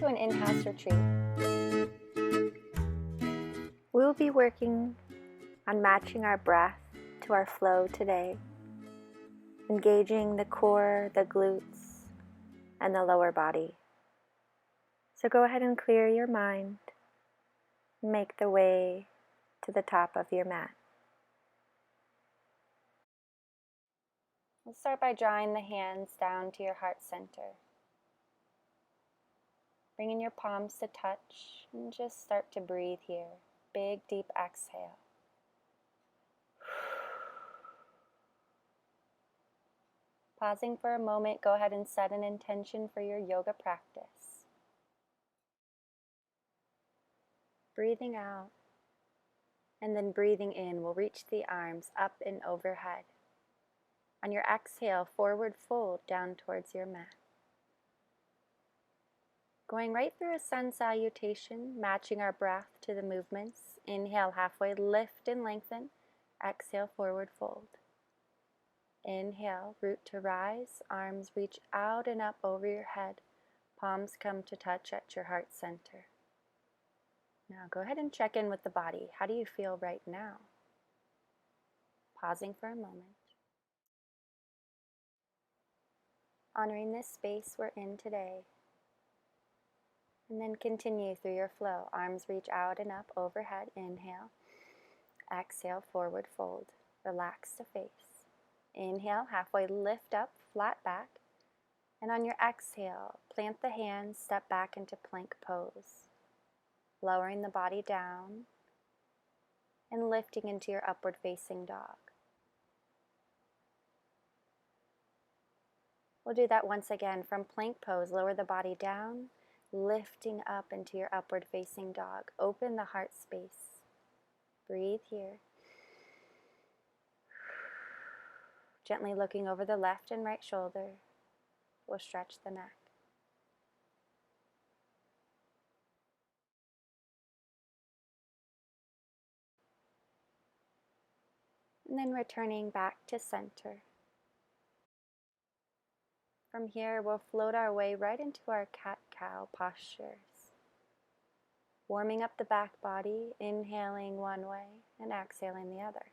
to an in-house retreat. We will be working on matching our breath to our flow today, engaging the core, the glutes, and the lower body. So go ahead and clear your mind, make the way to the top of your mat. We'll start by drawing the hands down to your heart center. Bringing your palms to touch and just start to breathe here. Big, deep exhale. Pausing for a moment, go ahead and set an intention for your yoga practice. Breathing out and then breathing in, we'll reach the arms up and overhead. On your exhale, forward fold down towards your mat. Going right through a sun salutation, matching our breath to the movements. Inhale, halfway lift and lengthen. Exhale, forward fold. Inhale, root to rise, arms reach out and up over your head. Palms come to touch at your heart center. Now go ahead and check in with the body. How do you feel right now? Pausing for a moment. Honoring this space we're in today. And then continue through your flow. Arms reach out and up overhead. Inhale. Exhale, forward fold. Relax the face. Inhale, halfway lift up, flat back. And on your exhale, plant the hands, step back into plank pose. Lowering the body down and lifting into your upward facing dog. We'll do that once again from plank pose. Lower the body down, lifting up into your upward facing dog. Open the heart space. Breathe here. Gently looking over the left and right shoulder. We'll stretch the neck. And then returning back to center. From here, we'll float our way right into our cat-cow postures. Warming up the back body, inhaling one way and exhaling the other.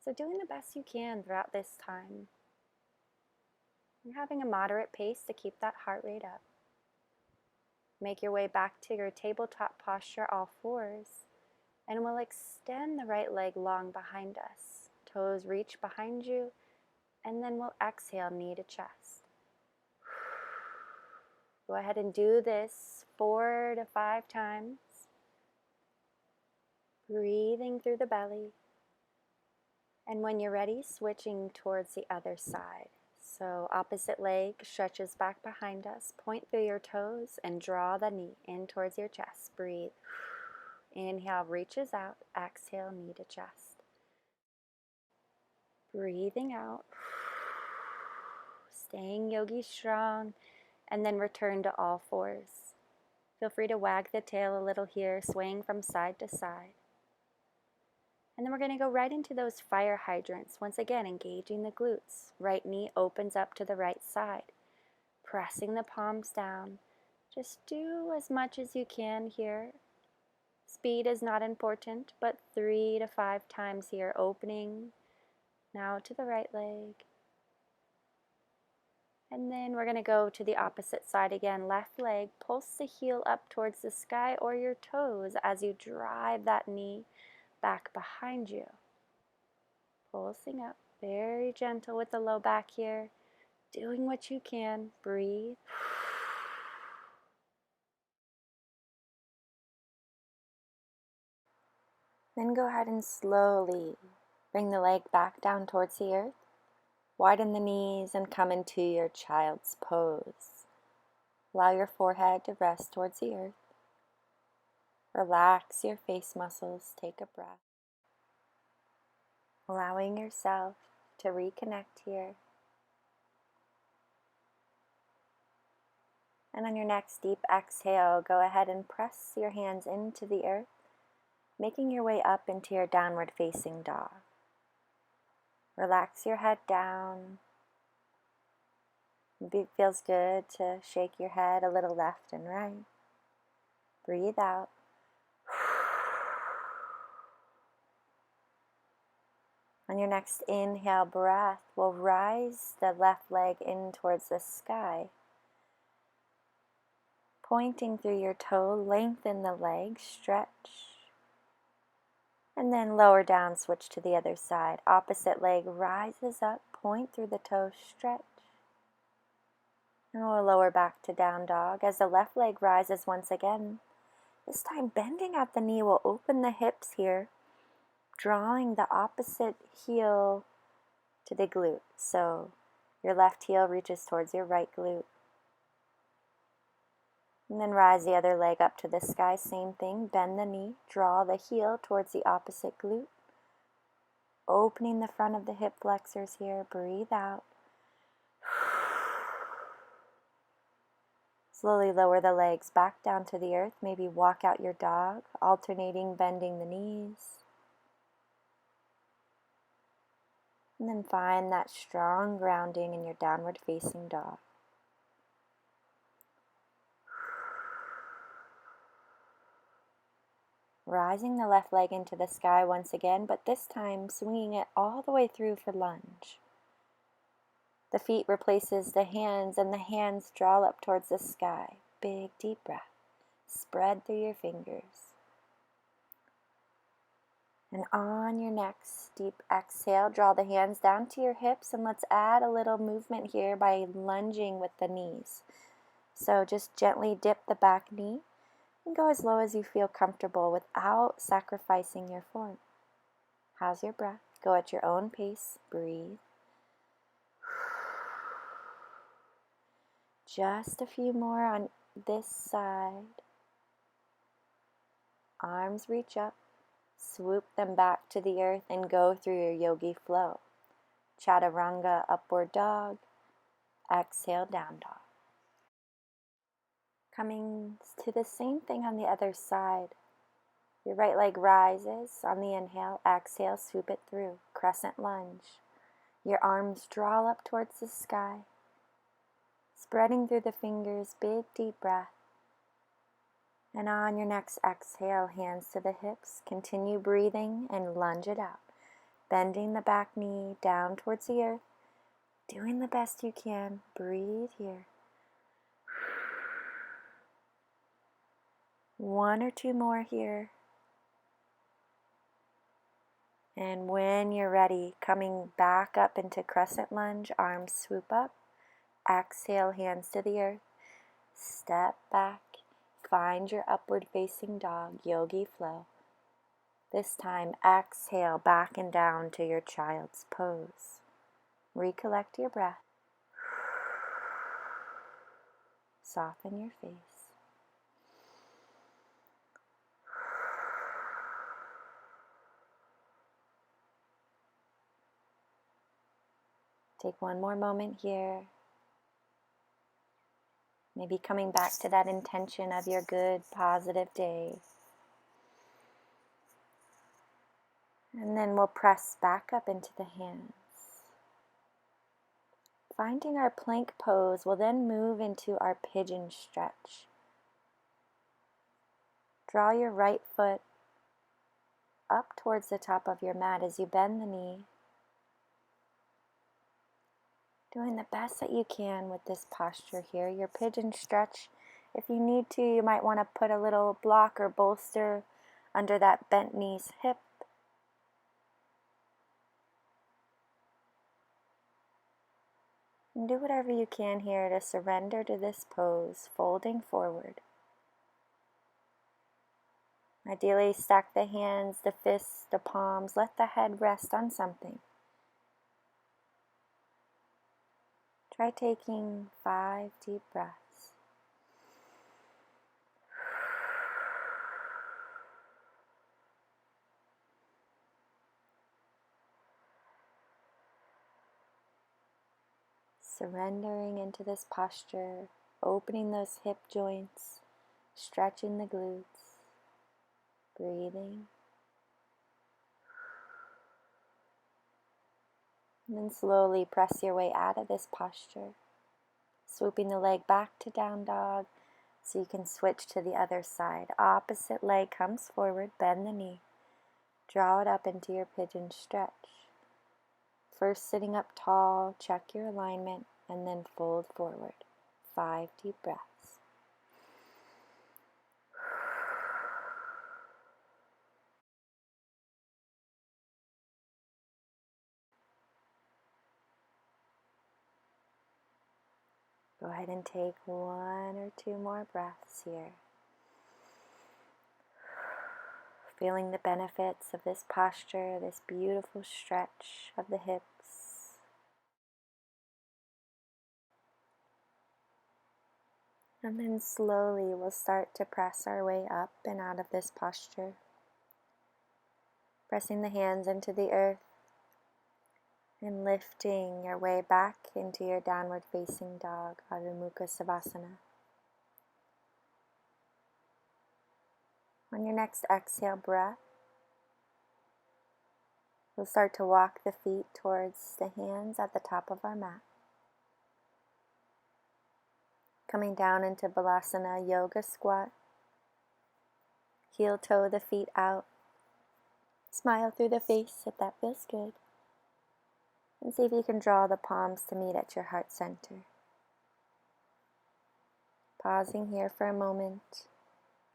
So doing the best you can throughout this time. And having a moderate pace to keep that heart rate up. Make your way back to your tabletop posture, all fours. And we'll extend the right leg long behind us. Toes reach behind you. And then we'll exhale, knee to chest. Go ahead and do this 4 to 5 times. Breathing through the belly. And when you're ready, switching towards the other side. So opposite leg stretches back behind us. Point through your toes and draw the knee in towards your chest. Breathe. Inhale, reaches out. Exhale, knee to chest. Breathing out. Staying yogi strong. And then return to all fours. Feel free to wag the tail a little here, swaying from side to side. And then we're going to go right into those fire hydrants. Once again, engaging the glutes. Right knee opens up to the right side. Pressing the palms down. Just do as much as you can here. Speed is not important, but 3 to 5 times here. Opening. Now to the right leg. And then we're going to go to the opposite side again. Left leg, pulse the heel up towards the sky or your toes as you drive that knee back behind you. Pulsing up, very gentle with the low back here. Doing what you can. Breathe. Then go ahead and slowly bring the leg back down towards the earth. Widen the knees and come into your child's pose. Allow your forehead to rest towards the earth. Relax your face muscles. Take a breath. Allowing yourself to reconnect here. And on your next deep exhale, go ahead and press your hands into the earth, making your way up into your downward facing dog. Relax your head down. It feels good to shake your head a little left and right. Breathe out. On your next inhale breath, we'll rise the left leg in towards the sky. Pointing through your toe, lengthen the leg, stretch. And then lower down, switch to the other side. Opposite leg rises up, point through the toe, stretch. And we'll lower back to down dog. As the left leg rises once again, this time bending at the knee, we'll open the hips here, drawing the opposite heel to the glute. So your left heel reaches towards your right glute. And then rise the other leg up to the sky, same thing, bend the knee, draw the heel towards the opposite glute. Opening the front of the hip flexors here, breathe out. Slowly lower the legs back down to the earth, maybe walk out your dog, alternating bending the knees. And then find that strong grounding in your downward facing dog. Rising the left leg into the sky once again, but this time swinging it all the way through for lunge. The feet replaces the hands and the hands draw up towards the sky. Big deep breath. Spread through your fingers. And on your next deep exhale, draw the hands down to your hips, and let's add a little movement here by lunging with the knees. So just gently dip the back knee and go as low as you feel comfortable without sacrificing your form. How's your breath? Go at your own pace. Breathe. Just a few more on this side. Arms reach up. Swoop them back to the earth and go through your yogi flow. Chaturanga, upward dog. Exhale, down dog. Coming to the same thing on the other side. Your right leg rises on the inhale. Exhale, swoop it through. Crescent lunge. Your arms draw up towards the sky. Spreading through the fingers, big deep breath. And on your next exhale, hands to the hips. Continue breathing and lunge it out. Bending the back knee down towards the earth. Doing the best you can. Breathe here. One or two more here. And when you're ready, coming back up into crescent lunge, arms swoop up. Exhale, hands to the earth. Step back. Find your upward facing dog, yogi flow. This time, exhale back and down to your child's pose. Recollect your breath. Soften your face. Take one more moment here. Maybe coming back to that intention of your good, positive day. And then we'll press back up into the hands. Finding our plank pose, we'll then move into our pigeon stretch. Draw your right foot up towards the top of your mat as you bend the knee. Doing the best that you can with this posture here. Your pigeon stretch, if you need to, you might want to put a little block or bolster under that bent knee's hip. And do whatever you can here to surrender to this pose, folding forward. Ideally, stack the hands, the fists, the palms. Let the head rest on something. Try taking 5 deep breaths. Surrendering into this posture, opening those hip joints, stretching the glutes, breathing. And then slowly press your way out of this posture. Swooping the leg back to down dog so you can switch to the other side. Opposite leg comes forward, bend the knee. Draw it up into your pigeon stretch. First sitting up tall, check your alignment, and then fold forward. 5 deep breaths. Go ahead and take 1 or 2 more breaths here. Feeling the benefits of this posture, this beautiful stretch of the hips. And then slowly we'll start to press our way up and out of this posture. Pressing the hands into the earth and lifting your way back into your downward facing dog, Adho Mukha Savasana. On your next exhale breath, we'll start to walk the feet towards the hands at the top of our mat. Coming down into Balasana Yoga Squat. Heel toe the feet out. Smile through the face if that feels good. And see if you can draw the palms to meet at your heart center. Pausing here for a moment.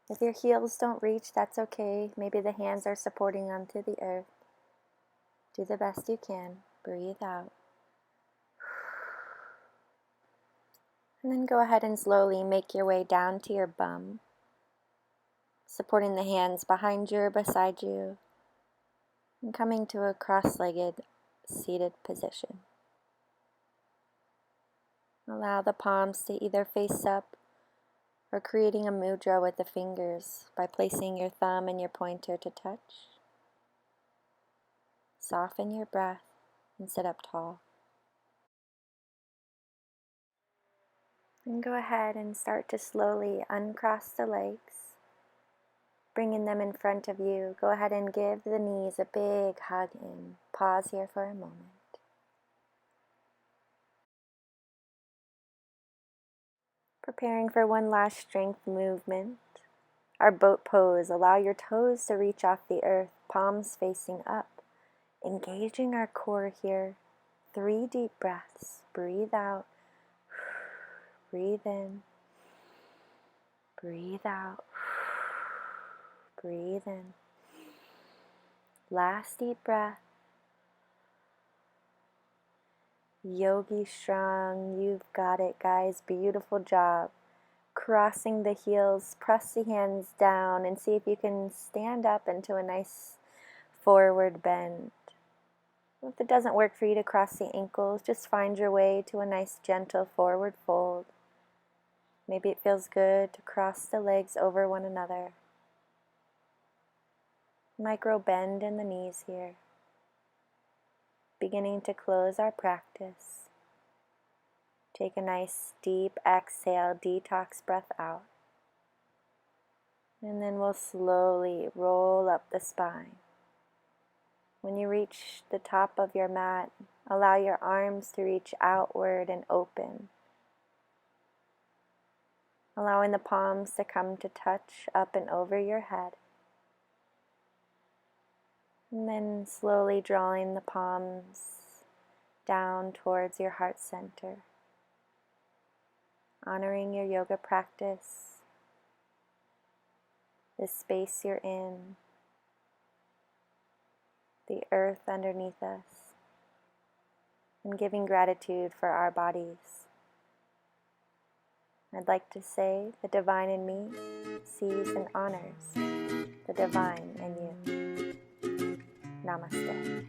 If your heels don't reach, that's okay. Maybe the hands are supporting onto the earth. Do the best you can. Breathe out. And then go ahead and slowly make your way down to your bum, supporting the hands behind you or beside you, and coming to a cross-legged seated position. Allow the palms to either face up or creating a mudra with the fingers by placing your thumb and your pointer to touch. Soften your breath and sit up tall. And go ahead and start to slowly uncross the legs, bringing them in front of you. Go ahead and give the knees a big hug in. Pause here for a moment. Preparing for one last strength movement. Our boat pose. Allow your toes to reach off the earth, palms facing up. Engaging our core here. 3 deep breaths. Breathe out. Breathe in. Breathe out. Breathe in. Last deep breath. Yogi strong. You've got it, guys. Beautiful job. Crossing the heels. Press the hands down and see if you can stand up into a nice forward bend. If it doesn't work for you to cross the ankles, just find your way to a nice gentle forward fold. Maybe it feels good to cross the legs over one another. Micro bend in the knees here. Beginning to close our practice. Take a nice deep exhale, detox breath out. And then we'll slowly roll up the spine. When you reach the top of your mat, allow your arms to reach outward and open. Allowing the palms to come to touch up and over your head. And then slowly drawing the palms down towards your heart center. Honoring your yoga practice, the space you're in, the earth underneath us, and giving gratitude for our bodies. I'd like to say the divine in me sees and honors the divine in you. Namaste.